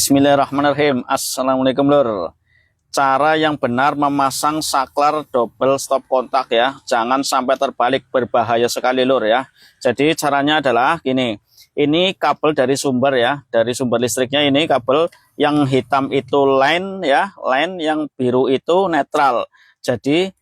Bismillahirrahmanirrahim. Assalamualaikum lur. Cara yang benar memasang saklar double stop kontak ya. Jangan sampai terbalik, berbahaya sekali lur ya. Jadi caranya adalah gini. Ini kabel dari sumber ya, dari sumber listriknya ini kabel yang hitam itu line ya, line yang biru itu netral. Jadi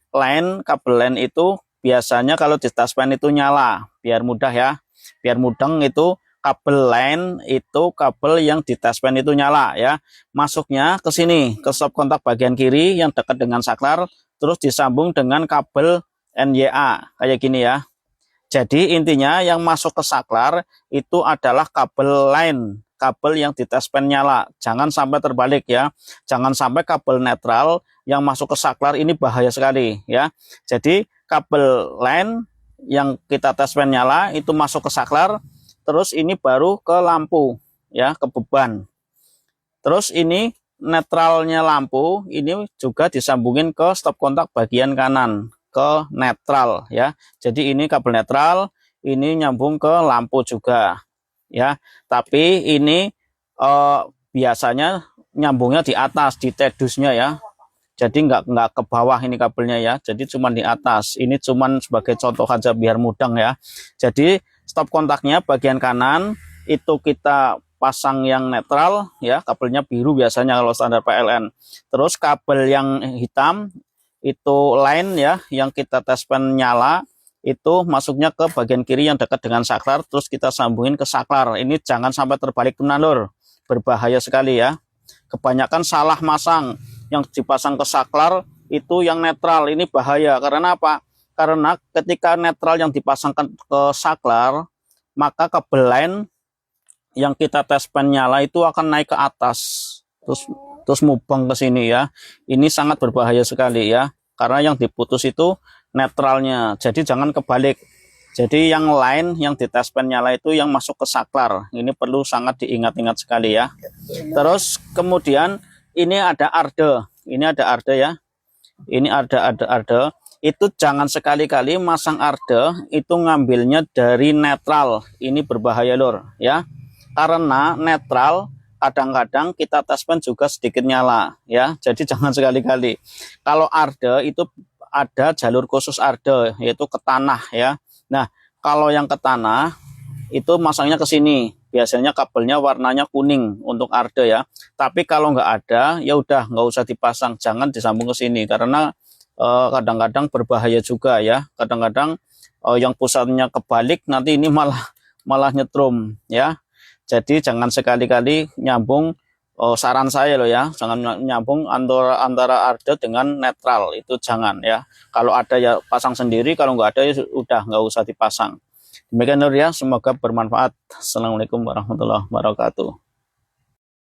kabel line itu biasanya kalau di taspen itu nyala, biar mudah ya. Biar mudeng itu kabel line itu kabel yang di taspen itu nyala ya. Masuknya ke sini, ke stop kontak bagian kiri yang dekat dengan saklar, terus disambung dengan kabel NYA kayak gini ya. Jadi intinya yang masuk ke saklar itu adalah kabel line, kabel yang di taspen nyala. Jangan sampai terbalik ya. Jangan sampai kabel netral yang masuk ke saklar, ini bahaya sekali ya. Jadi kabel line yang kita taspen nyala itu masuk ke saklar, terus ini baru ke lampu ya, ke beban. Terus ini netralnya lampu ini juga disambungin ke stop kontak bagian kanan, ke netral ya. Jadi ini kabel netral, ini nyambung ke lampu juga ya. Tapi ini biasanya nyambungnya di atas, di tedusnya ya. Jadi nggak ke bawah ini kabelnya ya. Jadi cuma di atas. Ini cuma sebagai contoh aja biar mudah ya. Jadi stop kontaknya bagian kanan itu kita pasang yang netral ya, kabelnya biru biasanya kalau standar PLN. Terus kabel yang hitam itu line ya, yang kita taspen nyala itu masuknya ke bagian kiri yang dekat dengan saklar, terus kita sambungin ke saklar. Ini jangan sampai terbalik tenan lur, berbahaya sekali ya. Kebanyakan salah masang, yang dipasang ke saklar itu yang netral, ini bahaya. Karena apa? Karena ketika netral yang dipasangkan ke saklar, maka kabel line yang kita taspen nyala itu akan naik ke atas, terus mubeng ke sini ya. Ini sangat berbahaya sekali ya, karena yang diputus itu netralnya. Jadi jangan kebalik. Jadi yang line yang di taspen nyala itu yang masuk ke saklar. Ini perlu sangat diingat-ingat sekali ya. Terus kemudian ini ada arde. Ini ada arde ya. Ini arde. Itu jangan sekali-kali masang arde itu ngambilnya dari netral. Ini berbahaya lur ya. Karena netral kadang-kadang kita taspen juga sedikit nyala ya. Jadi jangan sekali-kali. Kalau arde itu ada jalur khusus arde, yaitu ke tanah ya. Nah, kalau yang ke tanah itu masangnya ke sini. Biasanya kabelnya warnanya kuning untuk arde ya. Tapi kalau nggak ada, ya udah nggak usah dipasang, jangan disambung ke sini karena kadang-kadang berbahaya juga ya. Kadang-kadang yang pusatnya kebalik nanti ini malah nyetrum ya. Jadi jangan sekali-kali nyambung, saran saya loh ya, jangan nyambung antara arde dengan netral, itu jangan ya. Kalau ada ya pasang sendiri, kalau nggak ada ya udah nggak usah dipasang. Demikian lur ya, semoga bermanfaat. Assalamualaikum warahmatullahi wabarakatuh.